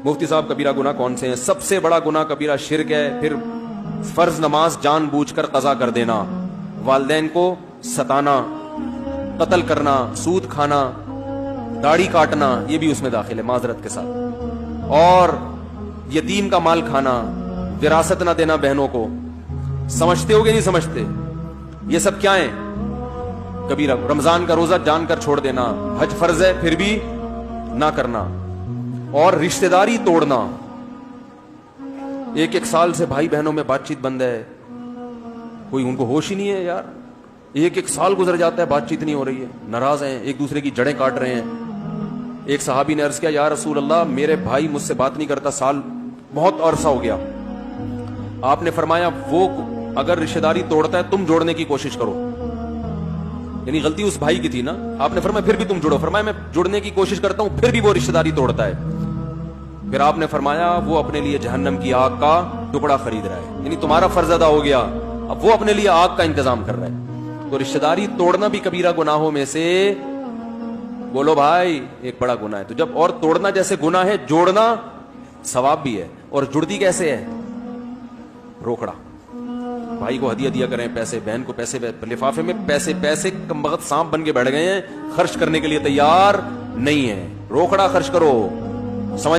مفتی صاحب کبیرہ گناہ کون سے ہیں؟ سب سے بڑا گناہ کبیرہ شرک ہے، پھر فرض نماز جان بوجھ کر قضا کر دینا، والدین کو ستانا، قتل کرنا، سود کھانا، داڑھی کاٹنا، یہ بھی اس میں داخل ہے معذرت کے ساتھ، اور یتیم کا مال کھانا، وراثت نہ دینا بہنوں کو۔ سمجھتے ہو کہ نہیں سمجھتے؟ یہ سب کیا ہیں؟ کبیرہ۔ رمضان کا روزہ جان کر چھوڑ دینا، حج فرض ہے پھر بھی نہ کرنا، اور رشتہ داری توڑنا۔ ایک سال سے بھائی بہنوں میں بات چیت بند ہے، کوئی ان کو ہوش ہی نہیں ہے یار، ایک سال گزر جاتا ہے بات چیت نہیں ہو رہی ہے، ناراض ہیں، ایک دوسرے کی جڑیں کاٹ رہے ہیں۔ ایک صحابی نے عرض کیا، یا رسول اللہ میرے بھائی مجھ سے بات نہیں کرتا، سال بہت عرصہ ہو گیا۔ آپ نے فرمایا وہ اگر رشتہ داری توڑتا ہے تم جوڑنے کی کوشش کرو، یعنی غلطی اس بھائی کی تھی نا، آپ نے فرمایا پھر بھی تم جوڑو، فرمایا میں جوڑنے کی کوشش کرتا ہوں پھر بھی وہ رشتہ داری توڑتا ہے، پھر آپ نے فرمایا وہ اپنے لیے جہنم کی آگ کا ٹکڑا خرید رہا ہے، یعنی تمہارا فرض ادا ہو گیا، اب وہ اپنے لیے آگ کا انتظام کر رہا ہے۔ تو رشتہ داری توڑنا بھی کبیرہ گناہوں میں سے، بولو بھائی، ایک بڑا گناہ ہے۔ تو جب اور توڑنا جیسے گناہ ہے، جوڑنا ثواب بھی ہے، اور جڑتی کیسے ہے؟ روکڑا، بھائی کو ہدیہ دیا کریں پیسے، بہن کو پیسے، لفافے میں پیسے، پیسے کم بخت سانپ بن کے بیٹھ گئے ہیں، خرچ کرنے کے لیے تیار نہیں ہے، روکڑا خرچ کرو۔